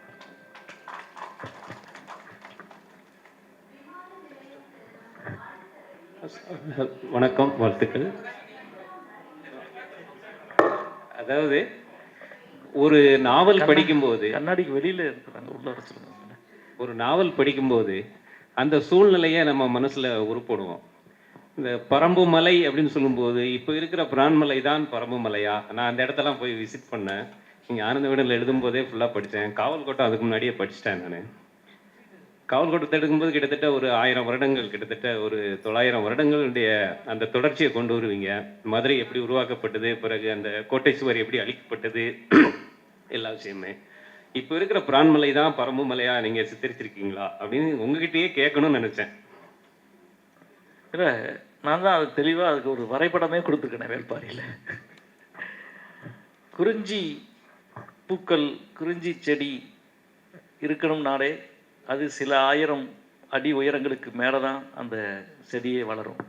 [SPEAKER 4] வணக்கம், வாழ்த்துக்கள். அதாவது ஒரு நாவல் படிக்கும்போது,
[SPEAKER 1] கண்ணாடிக்கு வெளியில் இருக்கிறாங்க, உள்ள வச்சுருக்காங்க.
[SPEAKER 4] ஒரு நாவல் படிக்கும்போது அந்த சூழ்நிலையை நம்ம மனசில் உருப்படுவோம். இந்த பரம்பு மலை அப்படின்னு சொல்லும்போது, இப்போ இருக்கிற பிரான்மலை தான் பரம்பு மலையா? நான் அந்த இடத்தெல்லாம் போய் விசிட் பண்ணேன். இங்கே ஆனந்த விடனில் எழுதும்போதே ஃபுல்லாக படித்தேன். காவல்கோட்டை அதுக்கு முன்னாடியே படிச்சுட்டேன். நான் காவல்கோட்டத்தை எடுக்கும்போது கிட்டத்தட்ட ஒரு 1000 வருடங்கள், கிட்டத்தட்ட ஒரு 900 வருடங்களுடைய அந்த தொடர்ச்சியை கொண்டு வருவீங்க. மதுரை எப்படி உருவாக்கப்பட்டது, பிறகு அந்த கோட்டை சுவர் எப்படி அழிக்கப்பட்டது, எல்லா விஷயமே. இப்போ இருக்கிற பிரான்மலை தான் பரம்பு மலையா நீங்கள் சித்தரிச்சிருக்கீங்களா அப்படின்னு உங்ககிட்டயே கேட்கணும்னு நினச்சேன்.
[SPEAKER 1] இல்லை, நான் தான் அது தெளிவாக அதுக்கு ஒரு வரைபடமே கொடுத்துருக்கேன் வேள்பாரியில். குறிஞ்சி பூக்கள், குறிஞ்சி செடி இருக்கணும் நாடே, அது சில 1000 அடி உயரங்களுக்கு மேலே தான் அந்த செடியே வளரும்.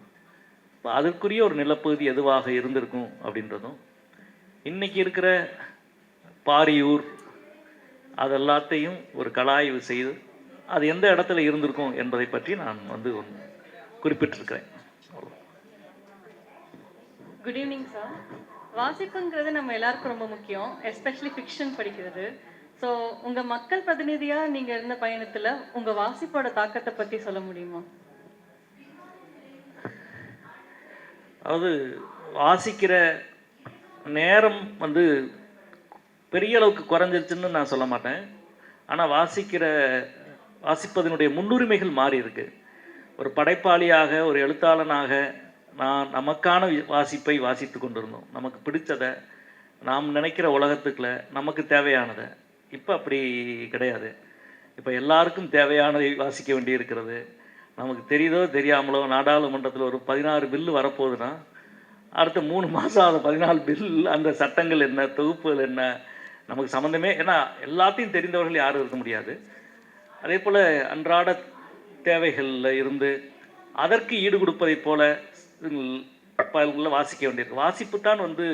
[SPEAKER 1] இப்போ அதற்குரிய ஒரு நிலப்பகுதி எதுவாக இருந்திருக்கும் அப்படின்றதும், இன்றைக்கி இருக்கிற பாரியூர் அதெல்லாத்தையும் ஒரு கலாய்வு செய்து அது எந்த இடத்துல இருந்திருக்கும் என்பதை பற்றி நான் வந்து குறிப்பிட்டிருக்கிறேன்.
[SPEAKER 5] Good evening sir. வாசிப்புங்கிறது நம்ம எல்லாருக்கும் ரொம்ப முக்கியம், எஸ்பெஷலி ஃபிக்ஷன் படிக்கிறது. ஸோ உங்கள் மக்கள் பிரதிநிதியாக நீங்கள் இருந்த பயணத்தில் உங்கள் வாசிப்போட தாக்கத்தை பற்றி சொல்ல முடியுமா?
[SPEAKER 1] அதாவது வாசிக்கிற நேரம் வந்து பெரிய அளவுக்கு குறைஞ்சிருச்சுன்னு நான் சொல்ல மாட்டேன். ஆனால் வாசிப்பதனுடைய முன்னுரிமைகள் மாறி இருக்கு. ஒரு படைப்பாளியாக, ஒரு எழுத்தாளனாக நமக்கான வாசிப்பை வாசித்து கொண்டிருந்தோம். நமக்கு பிடிச்சதை, நாம் நினைக்கிற உலகத்துக்குள்ள நமக்கு தேவையானதை. இப்போ அப்படி கிடையாது. இப்போ எல்லாருக்கும் தேவையானதை வாசிக்க வேண்டி இருக்கிறது. நமக்கு தெரியுதோ தெரியாமலோ நாடாளுமன்றத்தில் ஒரு 16 பில்லு வரப்போகுதுன்னா அடுத்த 3 மாதம் அந்த 14 பில், அந்த சட்டங்கள் என்ன, தொகுப்புகள் என்ன, நமக்கு சம்மந்தமே. ஏன்னா எல்லாத்தையும் தெரிந்தவர்கள் யாரும் இருக்க முடியாது. அதே போல் அன்றாட தேவைகளில் இருந்து அதற்கு ஈடு கொடுப்பதை போல வாசிக்க வேண்டியிருக்கு. வாசிப்பு தான் வந்து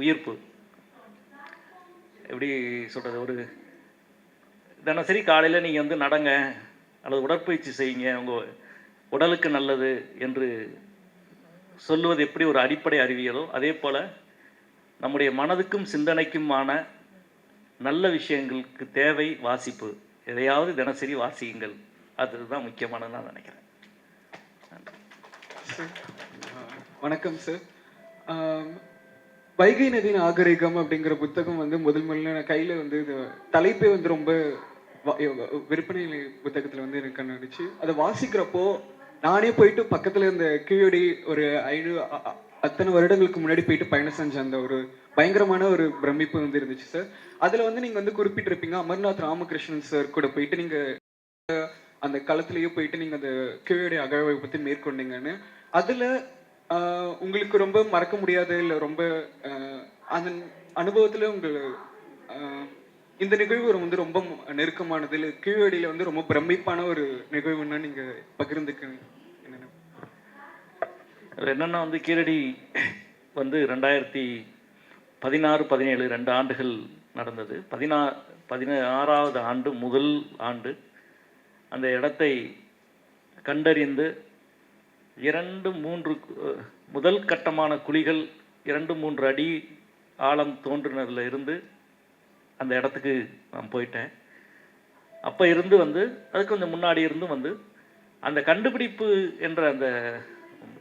[SPEAKER 1] உயிர்ப்பு. எப்படி சொல்கிறது, ஒரு தினசரி காலையில் நீங்கள் வந்து நடங்க அல்லது உடற்பயிற்சி செய்யுங்க, உங்கள் உடலுக்கு நல்லது என்று சொல்லுவது எப்படி ஒரு அடிப்படை அறிவியலோ, அதே போல் நம்முடைய மனதுக்கும் சிந்தனைக்குமான நல்ல விஷயங்களுக்கு தேவை வாசிப்பு. எதையாவது தினசரி வாசியுங்கள், அதுதான் முக்கியமானது நான் நினைக்கிறேன்.
[SPEAKER 6] வணக்கம் சார். வைகை நதி நாகரிகம் அப்படிங்கிற புத்தகம் வந்து முதல்ல நான் கையில் வந்து இது தலைப்பே வந்து ரொம்ப விற்பனை புத்தகத்தில் வந்து எனக்கு கண்டுச்சு. அதை வாசிக்கிறப்போ நானே போயிட்டு பக்கத்தில் இந்த கீழடி ஒரு 5 அத்தனை வருடங்களுக்கு முன்னாடி போயிட்டு பயணம் செஞ்ச அந்த ஒரு பயங்கரமான ஒரு பிரமிப்பு வந்து இருந்துச்சு சார். அதில் வந்து நீங்கள் வந்து குறிப்பிட்டிருப்பீங்க, அமர்நாத் ராமகிருஷ்ணன் சார் கூட போயிட்டு நீங்கள் அந்த களத்துலேயே போயிட்டு நீங்கள் அந்த கீழடி அகழ்வை பற்றி மேற்கொண்டீங்கன்னு. அதில் உங்களுக்கு ரொம்ப மறக்க முடியாத இல்லை ரொம்ப அந்த அனுபவத்தில் இந்த நிகழ்வு வந்து ரொம்ப நெருக்கமானது, இல்லை கீழடியில் வந்து ரொம்ப பிரமிப்பான ஒரு நிகழ்வுன்னா நீங்கள் பகிர்ந்துக்கணும்
[SPEAKER 1] என்னென்னா வந்து கீழடி வந்து 2016, 17 2 ஆண்டுகள் நடந்தது. 16வது ஆண்டு, முதல் ஆண்டு அந்த இடத்தை கண்டறிந்து 2-3 முதல் கட்டமான குழிகள் 2-3 அடி ஆழம் தோன்றினதில் இருந்து அந்த இடத்துக்கு நான் போயிட்டேன். அப்போ இருந்து வந்து அதுக்கு கொஞ்சம் முன்னாடி இருந்து வந்து அந்த கண்டுபிடிப்பு என்ற அந்த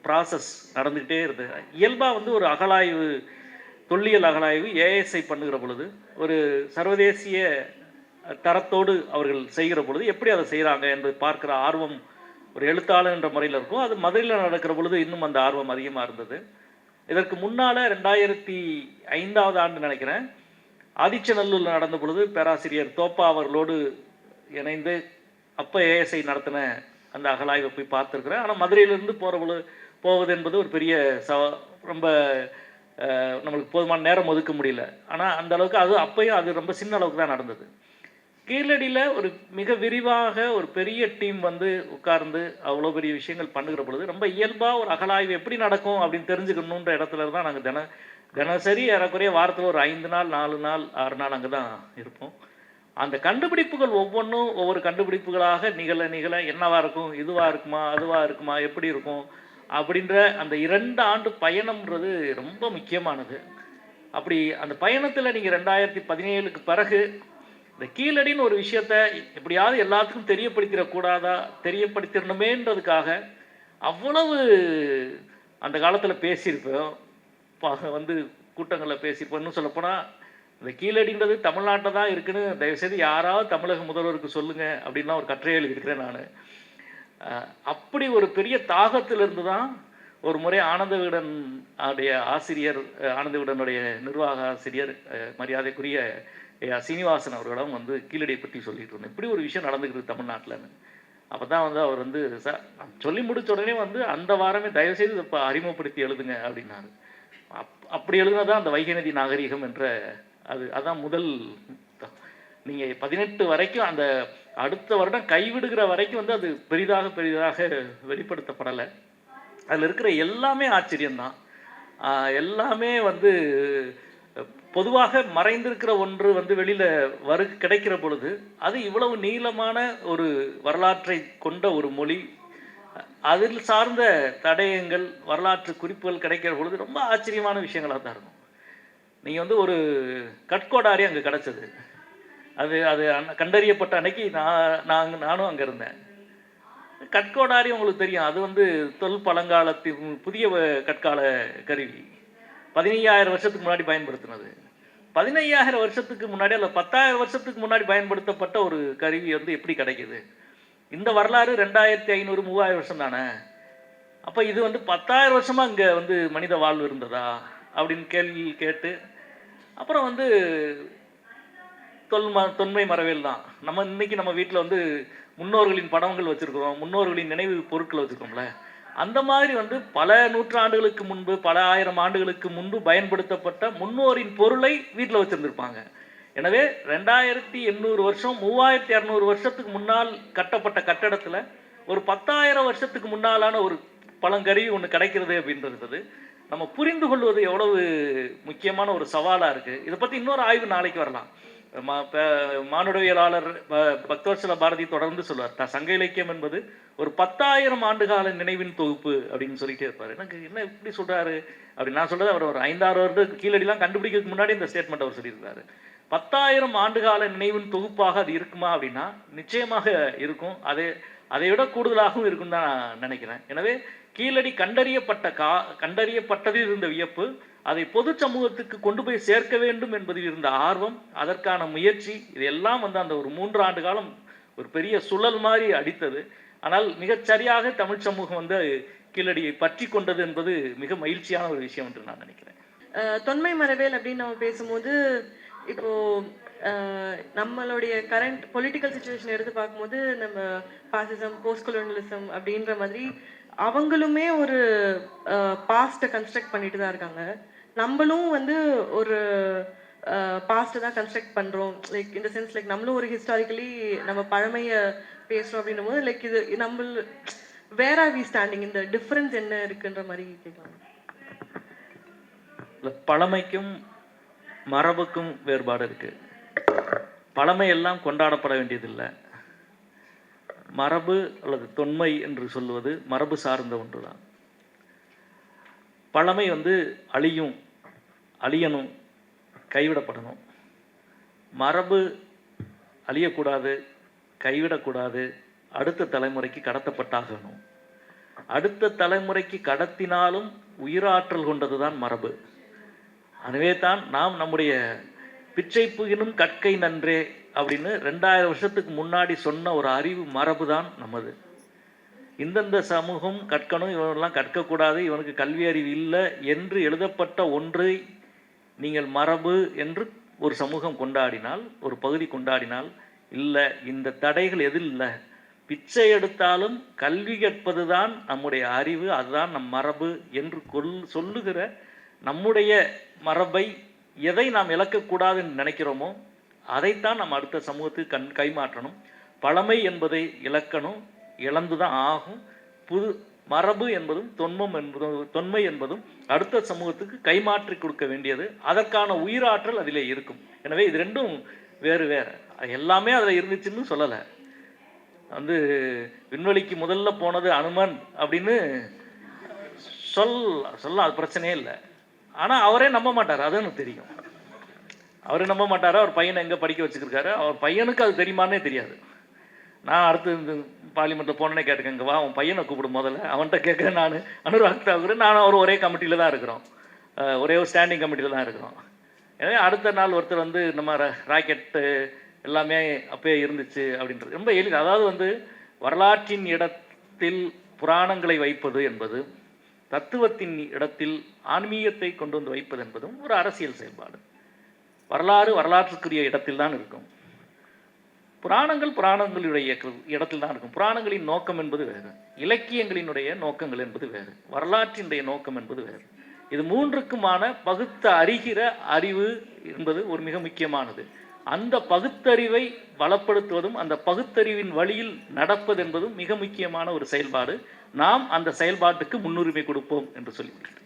[SPEAKER 1] ப்ராசஸ் நடந்துக்கிட்டே இருந்தது. இயல்பாக வந்து ஒரு அகழாய்வு, தொல்லியல் அகழாய்வு ஏஎஸ்ஐ பண்ணுகிற பொழுது, ஒரு சர்வதேசிய தரத்தோடு அவர்கள் செய்கிற பொழுது எப்படி அதை செய்கிறாங்க என்பதை பார்க்குற ஆர்வம் ஒரு எழுத்தாளர் என்ற முறையில் இருக்கும். அது மதுரையில் நடக்கிற பொழுது இன்னும் அந்த ஆர்வம் அதிகமாக இருந்தது. இதற்கு முன்னால் 2005ஆவது ஆண்டு நினைக்கிறேன், ஆதிச்சநல்லூரில் நடந்த பொழுது பேராசிரியர் தோப்பா அவர்களோடு இணைந்து அப்போ ஏஎஸ்ஐ நடத்தின அந்த அகழாய்வை போய் பார்த்துருக்குறேன். ஆனால் மதுரையிலேருந்து போவது என்பது ஒரு பெரிய ரொம்ப நம்மளுக்கு போதுமான நேரம் ஒதுக்க முடியல. ஆனால் அந்த அளவுக்கு அப்பையும் அது ரொம்ப சின்ன அளவுக்கு தான் நடந்தது. கீழடியில் ஒரு மிக விரிவாக ஒரு பெரிய டீம் வந்து உட்கார்ந்து அவ்வளோ பெரிய விஷயங்கள் பண்ணுகிற பொழுது ரொம்ப இயல்பாக ஒரு அகழாய்வு எப்படி நடக்கும் அப்படின்னு தெரிஞ்சுக்கணுன்ற இடத்துல தான் நாங்கள் தினசரி ஏறக்குறைய வாரத்தில் ஒரு 5 நாள் 4 நாள் 6 நாள் அங்கே தான் இருப்போம். அந்த கண்டுபிடிப்புகள் ஒவ்வொன்றும் ஒவ்வொரு கண்டுபிடிப்புகளாக நிகழ என்னவா இருக்கும், இதுவாக இருக்குமா, அதுவாக இருக்குமா, எப்படி இருக்கும் அப்படின்ற அந்த 2 ஆண்டு பயணம்ன்றது ரொம்ப முக்கியமானது. அப்படி அந்த பயணத்தில் நீங்கள் 2017க்கு பிறகு இந்த கீழடின்னு ஒரு விஷயத்த எப்படியாவது எல்லாத்துக்கும் தெரியப்படுத்திடணுமேன்றதுக்காக அவ்வளவு அந்த காலத்தில் பேசியிருப்போம். வந்து கூட்டங்களில் பேசியிருப்போம். இன்னும் சொல்லப்போனால் இந்த கீழடின்றது தமிழ்நாட்டில் தான் இருக்குன்னு தயவுசெய்து யாராவது தமிழக முதல்வருக்கு சொல்லுங்கள் அப்படின்லாம் ஒரு கட்டுரை எழுதியிருக்கிறேன் நான். அப்படி ஒரு பெரிய தாகத்திலிருந்து தான் ஒரு முறை ஆனந்த விகடன் ஆசிரியர், ஆனந்த விகடனுடைய நிர்வாக ஆசிரியர் மரியாதைக்குரிய சீனிவாசன் அவர்களிடம் வந்து கீழடியை பற்றி சொல்லிட்டு இருந்தேன். இப்படி ஒரு விஷயம் நடந்துக்கிறது தமிழ்நாட்டில்னு. அப்போ தான் வந்து அவர் வந்து சொல்லி முடிச்ச உடனே வந்து அந்த வாரமே தயவுசெய்து இப்போ அறிமுகப்படுத்தி எழுதுங்க அப்படின்னாரு. அப்படி எழுதுனதான் அந்த வைகை நதி நாகரீகம் என்ற அதான் முதல். நீங்கள் 18 வரைக்கும் அந்த அடுத்த வருடம் கைவிடுகிற வரைக்கும் வந்து அது பெரிதாக வெளிப்படுத்தப்படலை. அதில் இருக்கிற எல்லாமே ஆச்சரியம்தான். எல்லாமே வந்து பொதுவாக மறைந்திருக்கிற ஒன்று வந்து வெளியில் கிடைக்கிற பொழுது அது இவ்வளவு நீளமான ஒரு வரலாற்றை கொண்ட ஒரு மொழி, அதில் சார்ந்த தடயங்கள், வரலாற்று குறிப்புகள் கிடைக்கிற பொழுது ரொம்ப ஆச்சரியமான விஷயங்களாக தான் இருக்கும். நீங்கள் வந்து ஒரு கட்கோடாரி அங்கே கிடச்சது, அது கண்டறியப்பட்ட அன்னைக்கு நானும் அங்கே இருந்தேன். கட்கோடாரி உங்களுக்கு தெரியும், அது வந்து பழங்காலத்தின் புதிய கற்கால கருவி. 15,000 வருஷத்துக்கு முன்னாடி பயன்படுத்தினது. 15,000 வருஷத்துக்கு முன்னாடி அல்ல 10,000 வருஷத்துக்கு முன்னாடி பயன்படுத்தப்பட்ட ஒரு கருவி வந்து எப்படி கிடைக்குது? இந்த வரலாறு 2500 3000 வருஷம் தானே. அப்போ இது வந்து 10,000 வருஷமாக இங்கே வந்து மனித வாழ்வு இருந்ததா அப்படின்னு கேள்வி கேட்டு, அப்புறம் வந்து தொன்மை மரபியல் தான். இன்னைக்கு நம்ம வீட்டில் வந்து முன்னோர்களின் படங்கள் வச்சுருக்கிறோம், முன்னோர்களின் நினைவு பொருட்கள் வச்சுருக்கோம்ல. அந்த மாதிரி வந்து பல நூற்றாண்டுகளுக்கு முன்பு, பல ஆயிரம் ஆண்டுகளுக்கு முன்பு பயன்படுத்தப்பட்ட முன்னோரின் பொருளை வீட்டில் வச்சுருந்துருப்பாங்க. எனவே 2800 வருஷம் 3200 வருஷத்துக்கு முன்னால் கட்டப்பட்ட கட்டடத்தில் ஒரு 10,000 வருஷத்துக்கு முன்னாலான ஒரு பழங்கருவி ஒன்று கிடைக்கிறது அப்படின்றது நம்ம புரிந்து கொள்வது எவ்வளவு முக்கியமான ஒரு சவாலாக இருக்குது. இதை பற்றி இன்னொரு ஆய்வு நாளைக்கு வரலாம். மானுடவியலாளர் பக்தவத்சல பாரதி தொடர்ந்து சொல்வார், சங்க இலக்கியம் என்பது ஒரு 10,000 ஆண்டுகால நினைவின் தொகுப்பு அப்படின்னு சொல்லிட்டே இருப்பார். எனக்கு என்ன இப்படி சொல்கிறாரு அப்படின்னு நான் சொல்கிறது, அவர் ஒரு 5-6 வருடம் கீழடிலாம் கண்டுபிடிக்கிறதுக்கு முன்னாடி இந்த ஸ்டேட்மெண்ட் அவர் சொல்லியிருக்காரு. 10,000 ஆண்டுகால நினைவின் தொகுப்பாக அது இருக்குமா அப்படின்னா நிச்சயமாக இருக்கும். அதை விட கூடுதலாகவும் இருக்கும் தான் நான் நினைக்கிறேன். எனவே கீழடி கண்டறியப்பட்டதில் இருந்த வியப்பு, அதை பொது சமூகத்துக்கு கொண்டு போய் சேர்க்க வேண்டும் என்பதில் இருந்த ஆர்வம், அதற்கான முயற்சி, இதெல்லாம் வந்து அந்த ஒரு 3 ஆண்டு காலம் ஒரு பெரிய சுழல் மாதிரி அடித்தது. ஆனால் மிகச்சரியாக தமிழ் சமூகம் வந்து கீழடியை பற்றி கொண்டது என்பது மிக மகிழ்ச்சியான ஒரு விஷயம் என்று நான் நினைக்கிறேன்.
[SPEAKER 5] தொன்மை மரபியல் அப்படின்னு நம்ம பேசும்போது, இப்போ நம்மளுடைய கரண்ட் பொலிட்டிக்கல் சுச்சுவேஷன் எடுத்து பார்க்கும்போது, நம்ம பாசிசம், போஸ்ட் கொலோனியலிசம் அப்படின்ற மாதிரி அவங்களுமே ஒரு பாஸ்ட்டை கன்ஸ்ட்ரக்ட் பண்ணிட்டு தான் இருக்காங்க. நம்மளும் வந்து ஒரு பாஸ்ட்டை தான் கன்ஸ்ட்ரக்ட் பண்ணுறோம். லைக் இந்த சென்ஸ், லைக் நம்மளும் ஒரு ஹிஸ்டாரிக்கலி நம்ம பழமையை பேசுகிறோம் அப்படின்னும் போது, லைக் இது நம்ம வேர் ஆர் வி ஸ்டாண்டிங், இந்த டிஃப்ரென்ஸ் என்ன இருக்குன்ற மாதிரி கேட்கலாம்.
[SPEAKER 1] பழமைக்கும் மரபுக்கும் வேறுபாடு இருக்கு. பழமை எல்லாம் கொண்டாடப்பட வேண்டியதில்லை. மரபு அல்லது தொன்மை என்று சொல்லுவது மரபு சார்ந்த ஒன்று தான். பழமை வந்து அழியணும், கைவிடப்படணும். மரபு அழியக்கூடாது, கைவிடக்கூடாது, அடுத்த தலைமுறைக்கு கடத்தப்பட்டாகணும். அடுத்த தலைமுறைக்கு கடத்தினாலும் உயிராற்றல் கொண்டது தான் மரபு. எனவே தான் நாம் நம்முடைய பிச்சை புகினும் கற்கை நன்றே அப்படின்னு 2000 வருஷத்துக்கு முன்னாடி சொன்ன ஒரு அறிவு மரபு தான் நமது. இந்தந்த சமூகம் கற்கணும், இவனெல்லாம் கற்கக்கூடாது, இவனுக்கு கல்வி அறிவு இல்லை என்று எழுதப்பட்ட ஒன்றை நீங்கள் மரபு என்று ஒரு சமூகம் கொண்டாடினால், ஒரு பகுதி கொண்டாடினால், இல்லை இந்த தடைகள் எதில் இல்லை, பிச்சை எடுத்தாலும் கல்வி கற்பது தான் நம்முடைய அறிவு, அதுதான் நம் மரபு என்று சொல்லுகிற நம்முடைய மரபை எதை நாம் இழக்கக்கூடாதுன்னு நினைக்கிறோமோ அதைத்தான் நம்ம அடுத்த சமூகத்துக்கு கைமாற்றணும். பழமை என்பதை இழக்கணும், இழந்து தான் ஆகும். புது மரபு என்பதும் தொன்மை என்பதும் அடுத்த சமூகத்துக்கு கைமாற்றி கொடுக்க வேண்டியது. அதற்கான உயிராற்றல் அதிலே இருக்கும். எனவே இது ரெண்டும் வேறு வேறு. எல்லாமே அதில் இருந்துச்சுன்னு சொல்லலை. விண்வெளிக்கு முதல்ல போனது அனுமன் அப்படின்னு சொல்ல அது பிரச்சனையே இல்லை. ஆனால் அவரே நம்ப மாட்டார், அது எனக்கு தெரியும். அவரே நம்ப மாட்டார். அவர் பையனை எங்கே படிக்க வச்சுருக்காரு, அவர் பையனுக்கு அது தெரியுமானே தெரியாது. நான் அடுத்து இந்த பார்லிமெண்ட்டில் போனேனே கேட்டுக்கங்க, வா அவன் பையனை கூப்பிடும் முதல்ல, அவன்கிட்ட கேட்குறேன். நான் அனுராக் தாக்கூர், நானும் அவர் ஒரே கமிட்டியில் தான் இருக்கிறோம், ஒரே ஒரு ஸ்டாண்டிங் கமிட்டியில் தான் இருக்கிறோம். எனவே அடுத்த நாள் ஒருத்தர் நம்ம ராக்கெட்டு எல்லாமே அப்பயே இருந்துச்சு அப்படின்றது ரொம்ப எளிது. அதாவது வரலாற்றின் இடத்தில் புராணங்களை வைப்பது என்பது, தத்துவத்தின் இடத்தில் ஆன்மீகத்தை கொண்டு வந்து வைப்பது என்பதும் ஒரு அரசியல் செயல்பாடு. வரலாற்றுக்குரிய இடத்தில் தான் இருக்கும். புராணங்களுடைய இடத்தில் தான் இருக்கும். புராணங்களின் நோக்கம் என்பது வேறு, இலக்கியங்களினுடைய நோக்கங்கள் என்பது வேறு, வரலாற்றினுடைய நோக்கம் என்பது வேறு. இது மூன்றுக்குமான பகுத்த அறிகிற அறிவு என்பது ஒரு மிக முக்கியமானது. அந்த பகுத்தறிவை பலப்படுத்துவதும் அந்த பகுத்தறிவின் வழியில் நடப்பது என்பதும் மிக முக்கியமான ஒரு செயல்பாடு. நாம் அந்த செயல்பாட்டுக்கு முன்னுரிமை கொடுப்போம் என்று சொல்லிவிடுகிறேன்.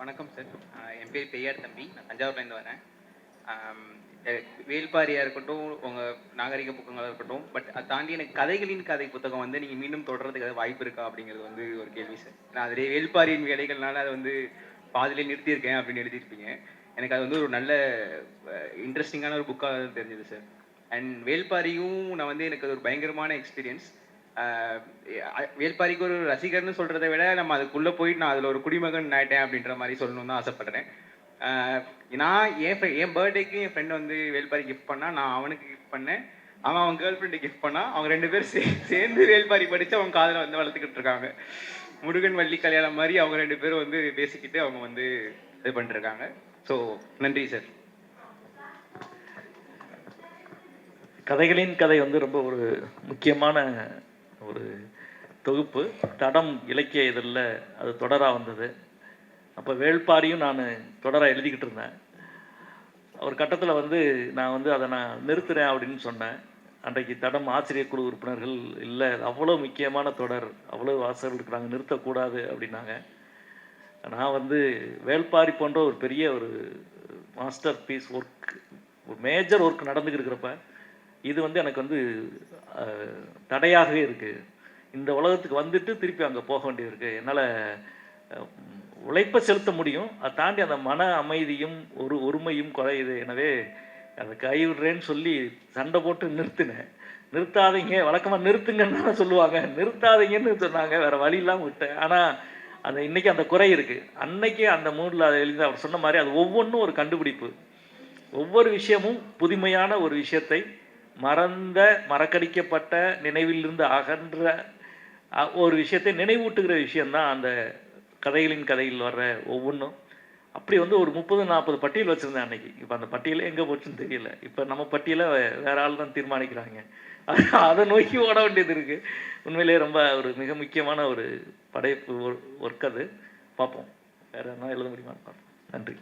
[SPEAKER 7] வணக்கம் சார், என் பேர் பெய்யார் தம்பி, நான் தஞ்சாவூர்லேருந்து வரேன். வேல்பாரியாக இருக்கட்டும், உங்கள் நாகரிக புத்தகங்களாக இருக்கட்டும், பட் அதை தாண்டி எனக்கு கதைகளின் கதை புத்தகம் நீங்கள் மீண்டும் தொடர்றதுக்கு ஏதாவது வாய்ப்பு இருக்கா அப்படிங்கிறது ஒரு கேள்வி சார். நான் அதிலே வேல்பாரியின் வேலைகள்னால அதை பாதிலே நிறுத்தியிருக்கேன் அப்படின்னு எழுதியிருப்பீங்க. எனக்கு அது ஒரு நல்ல இன்ட்ரெஸ்டிங்கான ஒரு புக்காக தெரிஞ்சது சார். அண்ட் வேல்பாரியும் நான் எனக்கு அது ஒரு பயங்கரமான எக்ஸ்பீரியன்ஸ். வேல்பாரிக்கு ஒரு ரசிகர்னு சொல்கிறத விட நம்ம அதுக்குள்ளே போயிட்டு நான் அதில் ஒரு குடிமகன் ஆயிட்டேன் அப்படின்ற மாதிரி சொல்லணும்னு தான் ஆசைப்படுறேன். நான் என் பர்த்டேக்கு என் ஃப்ரெண்டு வேல்பாரி கிஃப்ட் பண்ணால், நான் அவனுக்கு கிஃப்ட் பண்ணேன். அவன் கேர்ள் ஃப்ரெண்டு கிஃப்ட் பண்ணால், அவங்க 2 பேரும் சேர்ந்து வேல்பாரி படித்து அவங்க காதில் வளர்த்துக்கிட்டு இருக்காங்க. முருகன் வள்ளி கல்யாணம் மாதிரி அவங்க 2 பேரும் பேசிக்கிட்டு அவங்க இது பண்ணிருக்காங்க. ஸோ நன்றி சார்.
[SPEAKER 1] கதைகளின் கதை ரொம்ப ஒரு முக்கியமான ஒரு தொகுப்பு. தடம் இலக்கிய இதழில் அது தொடராக வந்தது. அப்போ வேள்பாரியும் நான் தொடராக எழுதிக்கிட்டு இருந்தேன். ஒரு கட்டத்தில் நான் அதை நான் நிறுத்துகிறேன் அப்படின்னு சொன்னேன். அன்றைக்கு தடம் ஆசிரியர் குழு உறுப்பினர்கள் இல்லை, அவ்வளோ முக்கியமான தொடர், அவ்வளோ வாசகர்கள் இருக்கிறாங்க, நிறுத்தக்கூடாது அப்படின்னாங்க. நான் வேள்பாரி போன்ற ஒரு பெரிய ஒரு மாஸ்டர் பீஸ் ஒர்க், ஒரு மேஜர் ஒர்க் நடந்துக்கிட்டு இருக்கிறப்ப இது எனக்கு தடையாகவே இருக்குது. இந்த உலகத்துக்கு திருப்பி அங்கே போக வேண்டியது இருக்குது. என்னால் உழைப்பை செலுத்த முடியும், அதை தாண்டி அந்த மன அமைதியும் ஒருமையும் குறையுது. எனவே அதை கைவிடுறேன்னு சொல்லி சண்டை போட்டு நிறுத்தினேன். நிறுத்தாதீங்க, வழக்கமாக நிறுத்துங்கன்னு சொல்லுவாங்க, நிறுத்தாதீங்கன்னு சொன்னாங்க, வேறு வழி இல்லாமல் விட்டேன். ஆனால் இன்றைக்கி அந்த குறை இருக்குது. அன்னைக்கு அந்த மூடில் அதை எழுதி அவர் சொன்ன மாதிரி அது ஒவ்வொன்றும் ஒரு கண்டுபிடிப்பு. ஒவ்வொரு விஷயமும் புதுமையான ஒரு விஷயத்தை, மறக்கடிக்கப்பட்ட நினைவிலிருந்து அகன்ற ஒரு விஷயத்தை நினைவூட்டுகிற விஷயந்தான் அந்த கதைகளின் கதையில் வர்ற ஒவ்வொன்றும். அப்படி ஒரு 30-40 பட்டியல் வச்சுருந்தேன் அன்னைக்கு. இப்போ அந்த பட்டியலே எங்கே போச்சுன்னு தெரியல. இப்போ நம்ம பட்டியலை வேற ஆள் தான் தீர்மானிக்கிறாங்க. அதை நோக்கி ஓட வேண்டியது இருக்குது. உண்மையிலேயே ரொம்ப ஒரு மிக முக்கியமான ஒரு படைப்பு ஒர்க் அது. பார்ப்போம் வேறு என்ன எழுத முடியுமான்னு பார்ப்போம். நன்றி.